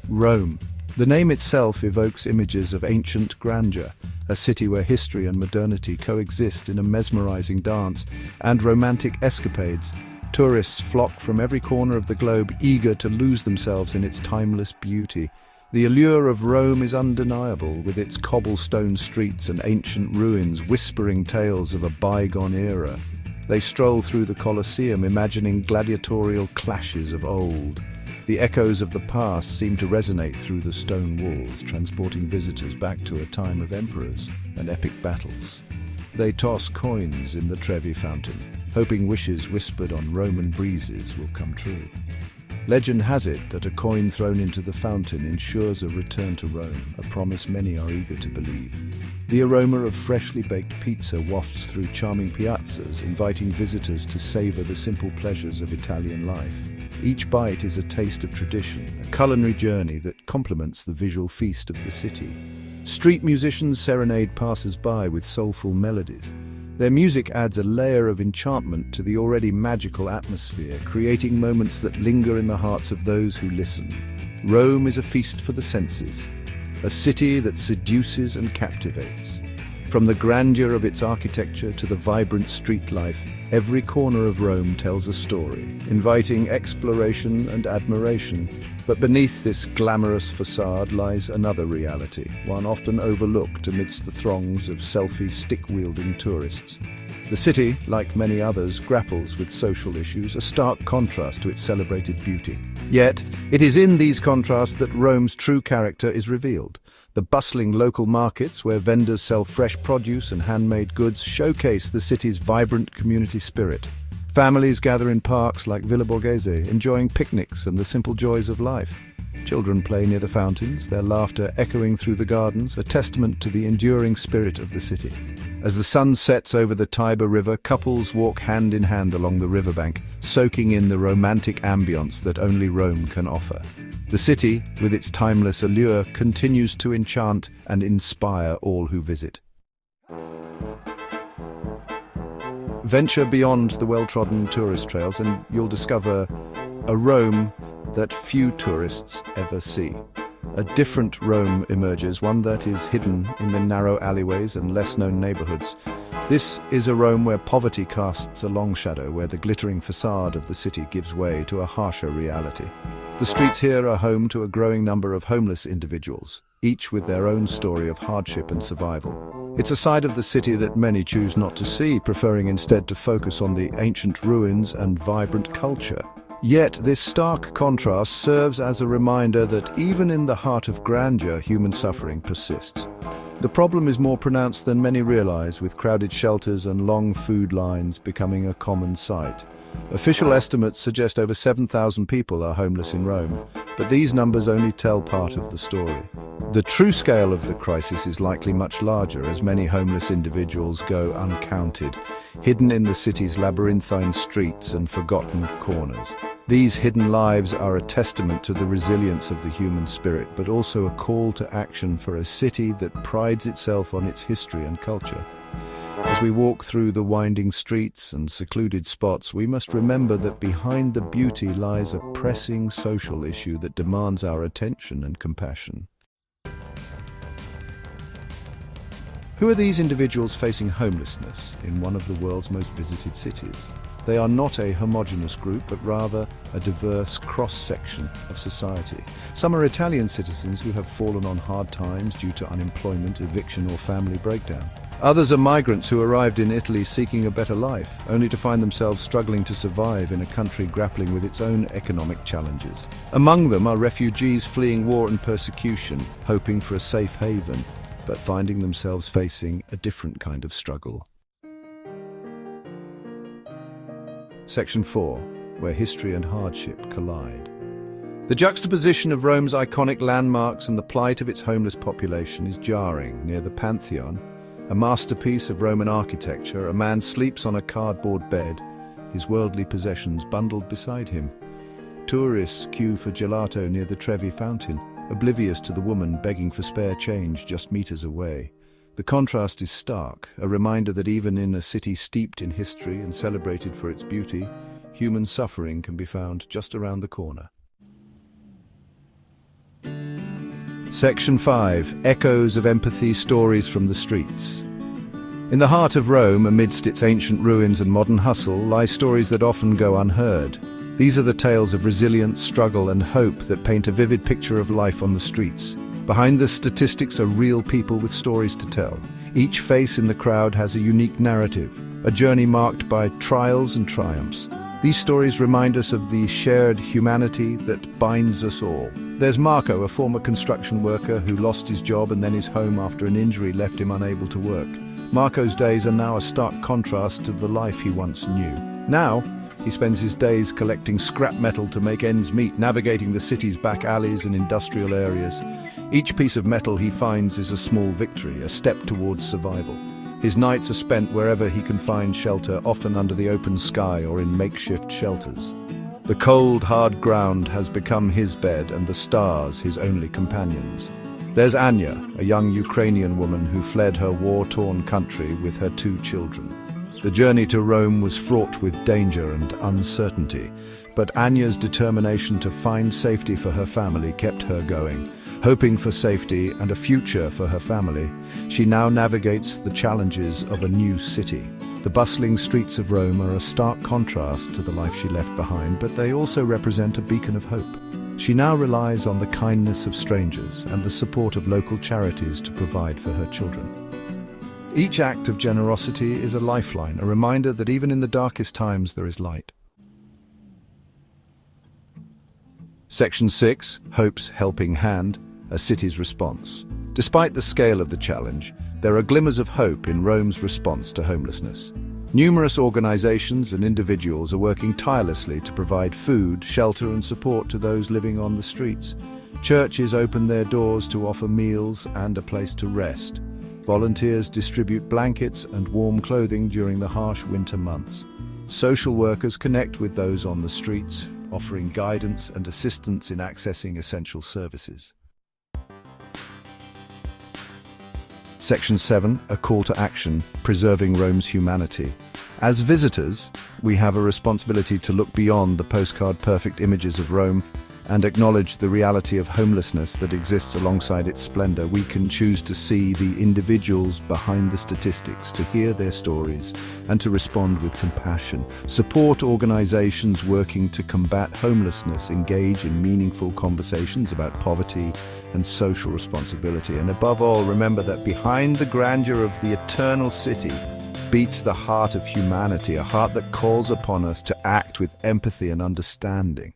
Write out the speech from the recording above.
Rome. The name itself evokes images of ancient grandeur, a city where history and modernity coexist in a mesmerizing dance, and romantic escapades. Tourists flock from every corner of the globe, eager to lose themselves in its timeless beauty. The allure of Rome is undeniable, with its cobblestone streets and ancient ruins whispering tales of a bygone era. They stroll through the Colosseum, imagining gladiatorial clashes of old. The echoes of the past seem to resonate through the stone walls, transporting visitors back to a time of emperors and epic battles. They toss coins in the Trevi fountain, hoping wishes whispered on Roman breezes will come true. Legend has it that a coin thrown into the fountain ensures a return to Rome, a promise many are eager to believe. The aroma of freshly baked pizza wafts through charming piazzas, inviting visitors to savor the simple pleasures of Italian life. Each bite is a taste of tradition, a culinary journey that complements the visual feast of the city. Street musicians serenade passers-by with soulful melodies. Their music adds a layer of enchantment to the already magical atmosphere, creating moments that linger in the hearts of those who listen. Rome is a feast for the senses, a city that seduces and captivates. From the grandeur of its architecture to the vibrant street life, every corner of Rome tells a story, inviting exploration and admiration. But beneath this glamorous facade lies another reality, one often overlooked amidst the throngs of selfie stick-wielding tourists. The city, like many others, grapples with social issues, a stark contrast to its celebrated beauty. Yet, it is in these contrasts that Rome's true character is revealed. The bustling local markets, where vendors sell fresh produce and handmade goods, showcase the city's vibrant community spirit. Families gather in parks like Villa Borghese, enjoying picnics and the simple joys of life. Children play near the fountains, their laughter echoing through the gardens, a testament to the enduring spirit of the city. As the sun sets over the Tiber River, couples walk hand in hand along the riverbank, soaking in the romantic ambience that only Rome can offer. The city, with its timeless allure, continues to enchant and inspire all who visit. Venture beyond the well-trodden tourist trails and you'll discover a Rome that few tourists ever see. A different Rome emerges, one that is hidden in the narrow alleyways and less-known neighborhoods. This is a Rome where poverty casts a long shadow, where the glittering facade of the city gives way to a harsher reality. The streets here are home to a growing number of homeless individuals, each with their own story of hardship and survival. It's a side of the city that many choose not to see, preferring instead to focus on the ancient ruins and vibrant culture. Yet this stark contrast serves as a reminder that even in the heart of grandeur, human suffering persists. The problem is more pronounced than many realize, with crowded shelters and long food lines becoming a common sight. Official estimates suggest over 7,000 people are homeless in Rome, but these numbers only tell part of the story. The true scale of the crisis is likely much larger, as many homeless individuals go uncounted, hidden in the city's labyrinthine streets and forgotten corners. These hidden lives are a testament to the resilience of the human spirit, but also a call to action for a city that prides itself on its history and culture. As we walk through the winding streets and secluded spots, we must remember that behind the beauty lies a pressing social issue that demands our attention and compassion. Who are these individuals facing homelessness in one of the world's most visited cities? They are not a homogeneous group, but rather a diverse cross-section of society. Some are Italian citizens who have fallen on hard times due to unemployment, eviction, or family breakdown. Others are migrants who arrived in Italy seeking a better life, only to find themselves struggling to survive in a country grappling with its own economic challenges. Among them are refugees fleeing war and persecution, hoping for a safe haven, but finding themselves facing a different kind of struggle. Section 4, where history and hardship collide. The juxtaposition of Rome's iconic landmarks and the plight of its homeless population is jarring. Near the Pantheon, a masterpiece of Roman architecture, a man sleeps on a cardboard bed, his worldly possessions bundled beside him. Tourists queue for gelato near the Trevi fountain, oblivious to the woman begging for spare change just meters away. The contrast is stark, a reminder that even in a city steeped in history and celebrated for its beauty, human suffering can be found just around the corner. Section 5. Echoes of Empathy, Stories from the Streets. In the heart of Rome, amidst its ancient ruins and modern hustle, lie stories that often go unheard. These are the tales of resilience, struggle, and hope that paint a vivid picture of life on the streets. Behind the statistics are real people with stories to tell. Each face in the crowd has a unique narrative, a journey marked by trials and triumphs. These stories remind us of the shared humanity that binds us all. There's Marco, a former construction worker who lost his job and then his home after an injury left him unable to work. Marco's days are now a stark contrast to the life he once knew. Now, he spends his days collecting scrap metal to make ends meet, navigating the city's back alleys and industrial areas. Each piece of metal he finds is a small victory, a step towards survival. His nights are spent wherever he can find shelter, often under the open sky or in makeshift shelters. The cold, hard ground has become his bed and the stars his only companions. There's Anya, a young Ukrainian woman who fled her war-torn country with her 2 children. The journey to Rome was fraught with danger and uncertainty, but Anya's determination to find safety for her family kept her going. Hoping for safety and a future for her family, she now navigates the challenges of a new city. The bustling streets of Rome are a stark contrast to the life she left behind, but they also represent a beacon of hope. She now relies on the kindness of strangers and the support of local charities to provide for her children. Each act of generosity is a lifeline, a reminder that even in the darkest times there is light. Section 6. Hope's Helping Hand, a city's response. Despite the scale of the challenge, there are glimmers of hope in Rome's response to homelessness. Numerous organizations and individuals are working tirelessly to provide food, shelter, and support to those living on the streets. Churches open their doors to offer meals and a place to rest. Volunteers distribute blankets and warm clothing during the harsh winter months. Social workers connect with those on the streets, offering guidance and assistance in accessing essential services. Section 7. A Call to Action, Preserving Rome's Humanity. As visitors, we have a responsibility to look beyond the postcard-perfect images of Rome and acknowledge the reality of homelessness that exists alongside its splendor. We can choose to see the individuals behind the statistics, to hear their stories, and to respond with compassion. Support organizations working to combat homelessness, engage in meaningful conversations about poverty and social responsibility. And above all, remember that behind the grandeur of the eternal city beats the heart of humanity, a heart that calls upon us to act with empathy and understanding.